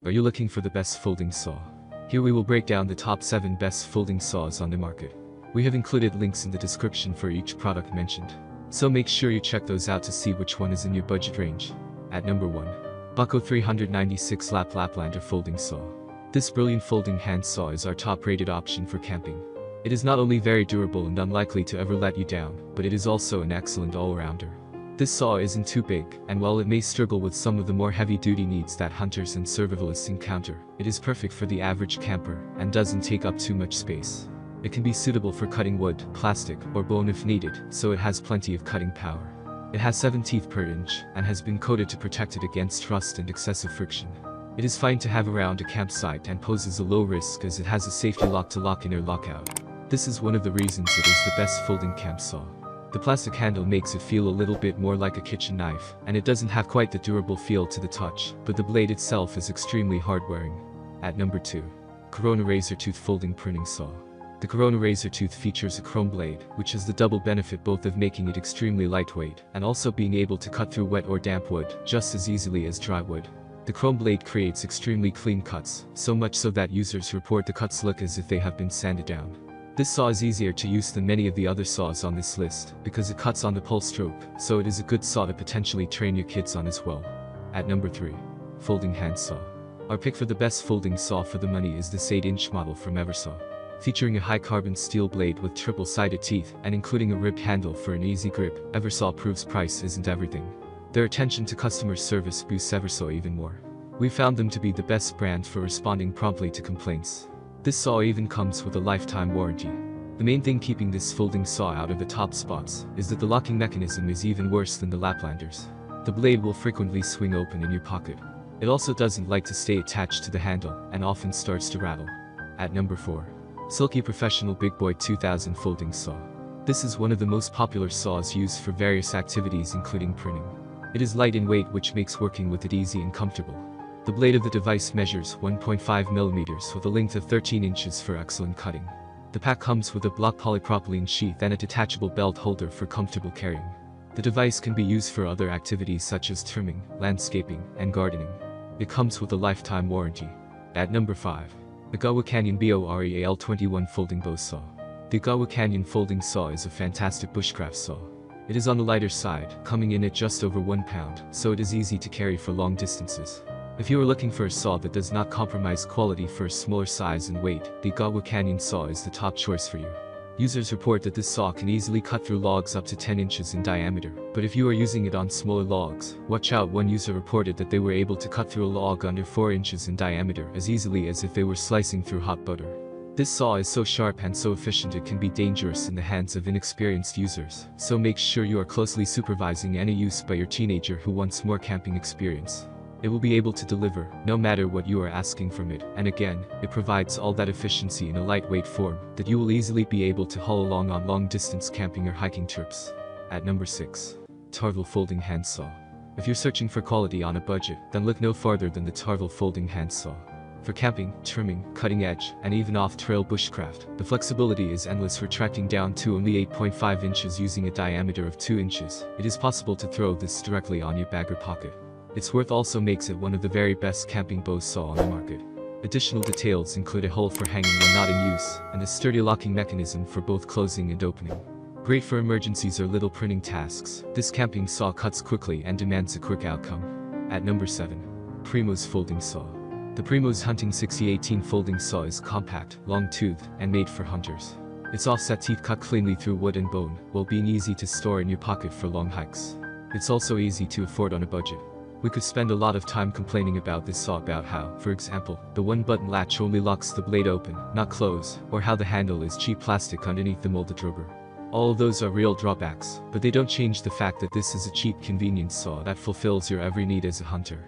Are you looking for the best folding saw? Here we will break down the top 7 best folding saws on the market. We have included links in the description for each product mentioned, so make sure you check those out to see which one is in your budget range. At number 1. BAHCO 396 LAPLANDER FOLDING SAW. This brilliant folding hand saw is our top-rated option for camping. It is not only very durable and unlikely to ever let you down, but it is also an excellent all-rounder. This saw isn't too big, and while it may struggle with some of the more heavy-duty needs that hunters and survivalists encounter, it is perfect for the average camper and doesn't take up too much space. It can be suitable for cutting wood, plastic, or bone if needed, so it has plenty of cutting power. It has 7 teeth per inch and has been coated to protect it against rust and excessive friction. It is fine to have around a campsite and poses a low risk as it has a safety lock to lock in or lock out. This is one of the reasons it is the best folding camp saw. The plastic handle makes it feel a little bit more like a kitchen knife, and it doesn't have quite the durable feel to the touch, but the blade itself is extremely hard-wearing. At number 2. Corona RAZORTOOTH Folding Pruning Saw. The Corona RAZORTOOTH features a chrome blade, which has the double benefit both of making it extremely lightweight, and also being able to cut through wet or damp wood just as easily as dry wood. The chrome blade creates extremely clean cuts, so much so that users report the cuts look as if they have been sanded down. This saw is easier to use than many of the other saws on this list, because it cuts on the pull stroke, so it is a good saw to potentially train your kids on as well. At number 3. Folding Hand Saw. Our pick for the best folding saw for the money is this 8-inch model from Eversaw. Featuring a high-carbon steel blade with triple-sided teeth and including a ribbed handle for an easy grip, Eversaw proves price isn't everything. Their attention to customer service boosts Eversaw even more. We found them to be the best brand for responding promptly to complaints. This saw even comes with a lifetime warranty. The main thing keeping this folding saw out of the top spots is that the locking mechanism is even worse than the Laplanders. The blade will frequently swing open in your pocket. It also doesn't like to stay attached to the handle and often starts to rattle. At number 4. SILKY Professional BIGBOY 2000 Folding Saw. This is one of the most popular saws used for various activities including pruning. It is light in weight, which makes working with it easy and comfortable. The blade of the device measures 1.5 mm with a length of 13 inches for excellent cutting. The pack comes with a block polypropylene sheath and a detachable belt holder for comfortable carrying. The device can be used for other activities such as trimming, landscaping, and gardening. It comes with a lifetime warranty. At number 5. The AGAWA Canyon BOREAL 21 Folding Bow Saw. The AGAWA Canyon Folding Saw is a fantastic bushcraft saw. It is on the lighter side, coming in at just over 1 pound, so it is easy to carry for long distances. If you are looking for a saw that does not compromise quality for a smaller size and weight, the AGAWA Canyon saw is the top choice for you. Users report that this saw can easily cut through logs up to 10 inches in diameter, but if you are using it on smaller logs, watch out. One user reported that they were able to cut through a log under 4 inches in diameter as easily as if they were slicing through hot butter. This saw is so sharp and so efficient it can be dangerous in the hands of inexperienced users, so make sure you are closely supervising any use by your teenager who wants more camping experience. It will be able to deliver, no matter what you are asking from it, and again, it provides all that efficiency in a lightweight form that you will easily be able to haul along on long-distance camping or hiking trips. At number 6. TARVOL Folding Hand Saw. If you're searching for quality on a budget, then look no farther than the TARVOL Folding Hand Saw. For camping, trimming, cutting edge, and even off-trail bushcraft, the flexibility is endless. Retracting down to only 8.5 inches using a diameter of 2 inches, it is possible to throw this directly on your bag or pocket. Its worth also makes it one of the very best camping bow saw on the market. Additional details include a hole for hanging when not in use, and a sturdy locking mechanism for both closing and opening. Great for emergencies or little pruning tasks, this camping saw cuts quickly and demands a quick outcome. At number 7. PRIMOS Folding Saw. The PRIMOS Hunting 6018 Folding Saw is compact, long-toothed, and made for hunters. Its offset teeth cut cleanly through wood and bone, while being easy to store in your pocket for long hikes. It's also easy to afford on a budget. We could spend a lot of time complaining about this saw, about how, for example, the one-button latch only locks the blade open, not close, or how the handle is cheap plastic underneath the molded rubber. All of those are real drawbacks, but they don't change the fact that this is a cheap, convenient saw that fulfills your every need as a hunter.